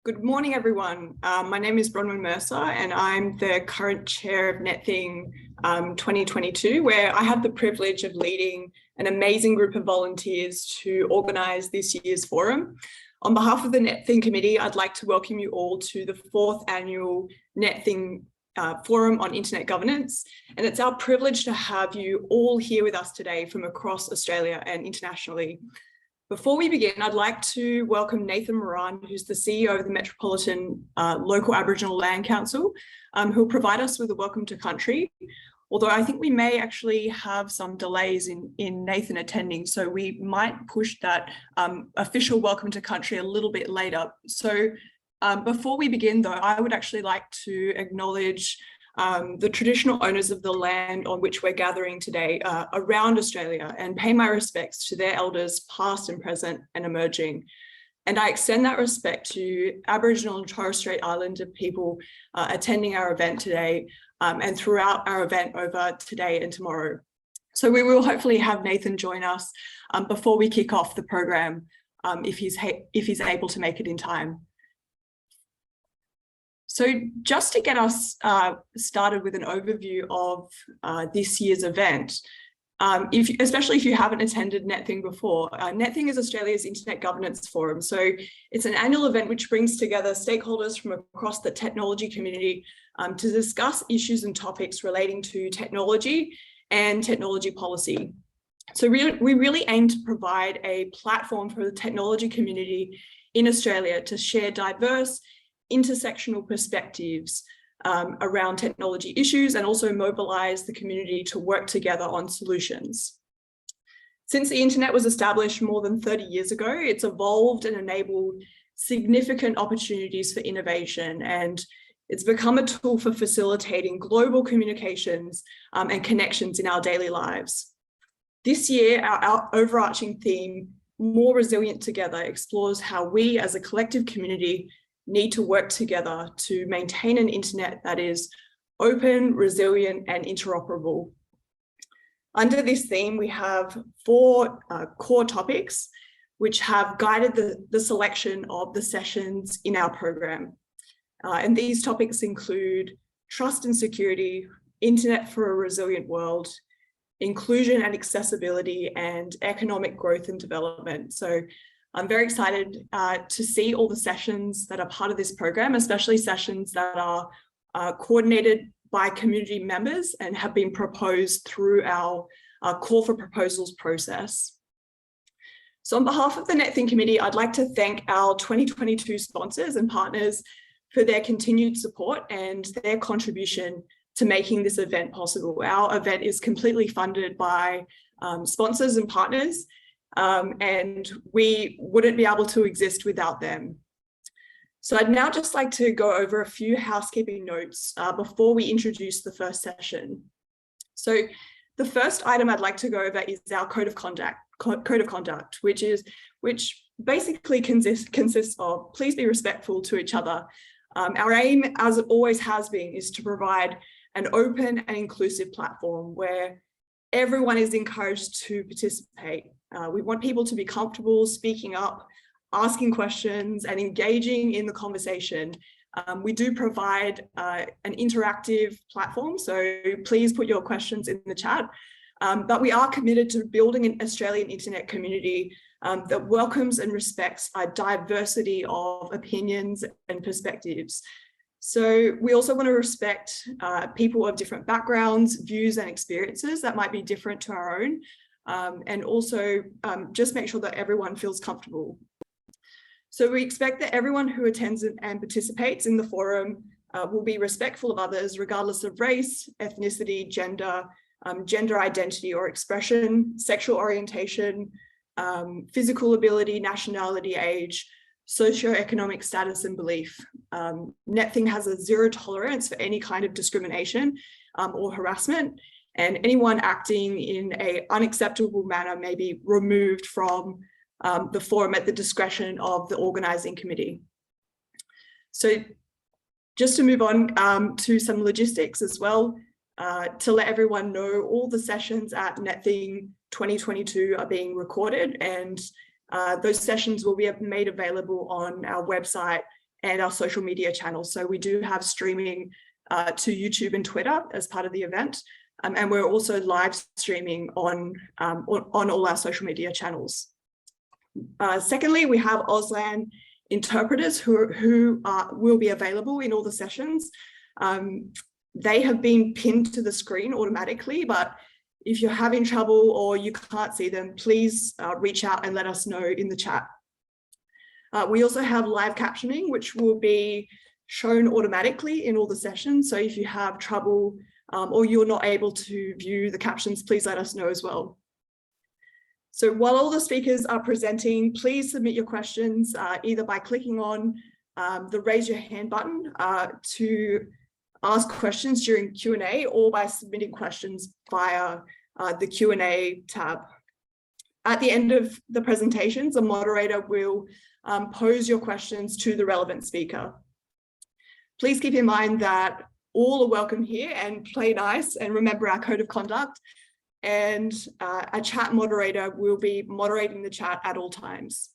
Good morning, everyone. My name is Bronwyn Mercer, and I'm the current chair of NetThing 2022, where I have the privilege of leading an amazing group of volunteers to organise this year's forum. On behalf of the NetThing committee, I'd like to welcome you all to the fourth annual NetThing Forum on Internet Governance. And it's our privilege to have you all here with us today from across Australia and internationally. Before we begin, I'd like to welcome Nathan Moran, who's the CEO of the Metropolitan Local Aboriginal Land Council, who'll provide us with a welcome to country. Although I think we may actually have some delays in Nathan attending, so we might push that official welcome to country a little bit later. So before we begin, though, I would actually like to acknowledge the traditional owners of the land on which we're gathering today around Australia, and pay my respects to their elders past and present and emerging. And I extend that respect to Aboriginal and Torres Strait Islander people attending our event today and throughout our event over today and tomorrow. So we will hopefully have Nathan join us before we kick off the program if he's able to make it in time. So just to get us started with an overview of this year's event, especially if you haven't attended NetThing before, NetThing is Australia's Internet Governance Forum. So it's an annual event which brings together stakeholders from across the technology community to discuss issues and topics relating to technology and technology policy. So we really aim to provide a platform for the technology community in Australia to share diverse intersectional perspectives around technology issues, and also mobilise the community to work together on solutions. Since the internet was established more than 30 years ago, it's evolved and enabled significant opportunities for innovation, and it's become a tool for facilitating global communications and connections in our daily lives. This year, our overarching theme, More Resilient Together, explores how we as a collective community need to work together to maintain an internet that is open, resilient, and interoperable. Under this theme, we have four core topics which have guided the selection of the sessions in our program. And these topics include trust and security, internet for a resilient world, inclusion and accessibility, and economic growth and development. So I'm very excited to see all the sessions that are part of this program, especially sessions that are coordinated by community members and have been proposed through our call for proposals process. So on behalf of the NetThing committee, I'd like to thank our 2022 sponsors and partners for their continued support and their contribution to making this event possible. Our event is completely funded by sponsors and partners, and we wouldn't be able to exist without them. So I'd now just like to go over a few housekeeping notes before we introduce the first session. So the first item I'd like to go over is our code of conduct, which basically consists of please be respectful to each other. Our aim, as it always has been, is to provide an open and inclusive platform where everyone is encouraged to participate. We want people to be comfortable speaking up, asking questions, and engaging in the conversation. We do provide an interactive platform, so please put your questions in the chat. But we are committed to building an Australian internet community that welcomes and respects a diversity of opinions and perspectives. So we also want to respect people of different backgrounds, views, and experiences that might be different to our own. And also just make sure that everyone feels comfortable. So we expect that everyone who attends and participates in the forum will be respectful of others, regardless of race, ethnicity, gender, gender identity or expression, sexual orientation, physical ability, nationality, age, socioeconomic status, and belief. NetThing has a zero tolerance for any kind of discrimination or harassment, and anyone acting in an unacceptable manner may be removed from the forum at the discretion of the organising committee. So just to move on to some logistics as well, to let everyone know, all the sessions at NetThing 2022 are being recorded, and those sessions will be made available on our website and our social media channels. So we do have streaming to YouTube and Twitter as part of the event. And we're also live streaming on all our social media channels. Secondly, we have Auslan interpreters who will be available in all the sessions. They have been pinned to the screen automatically, but if you're having trouble or you can't see them, please reach out and let us know in the chat. We also have live captioning, which will be shown automatically in all the sessions. So if you have trouble or you're not able to view the captions, please let us know as well. So while all the speakers are presenting, please submit your questions either by clicking on the raise your hand button to ask questions during Q&A or by submitting questions via the Q&A tab. At the end of the presentations, the moderator will pose your questions to the relevant speaker. Please keep in mind that all are welcome here and play nice and remember our code of conduct. And a chat moderator will be moderating the chat at all times.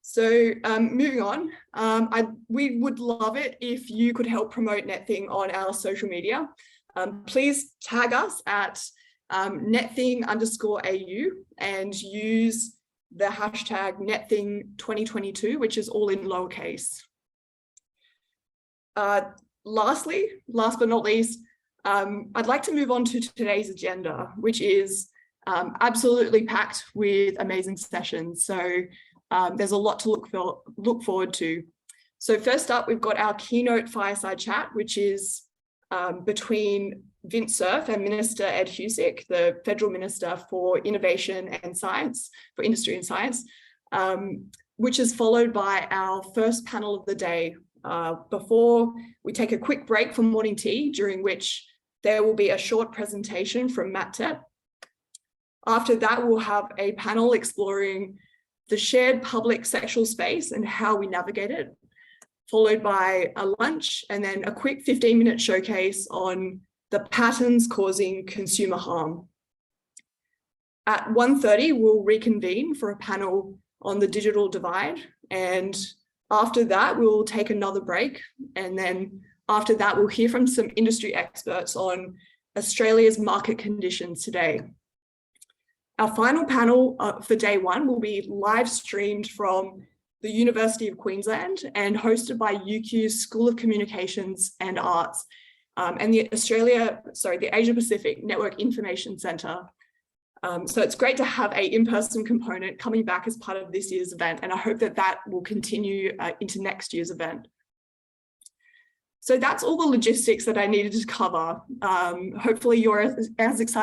So moving on, we would love it if you could help promote NetThing on our social media. Please tag us at NetThing_AU and use the hashtag NetThing2022, which is all in lowercase. Last but not least, I'd like to move on to today's agenda, which is absolutely packed with amazing sessions. So there's a lot to look forward to. So first up, we've got our keynote fireside chat, which is between Vince Cerf and Minister Ed Husic, the Federal Minister for Innovation and Science, for Industry and Science, which is followed by our first panel of the day. Before we take a quick break for morning tea, during which there will be a short presentation from Matt Tett. After that, we'll have a panel exploring the shared public sexual space and how we navigate it, followed by a lunch and then a quick 15-minute showcase on the patterns causing consumer harm. At 1:30, we'll reconvene for a panel on the digital divide, and after that, we'll take another break, and then after that, we'll hear from some industry experts on Australia's market conditions today. Our final panel for day one will be live streamed from the University of Queensland and hosted by UQ's School of Communications and Arts and the Asia Pacific Network Information Centre. So it's great to have an in-person component coming back as part of this year's event, and I hope that that will continue into next year's event. So that's all the logistics that I needed to cover. Hopefully you're as excited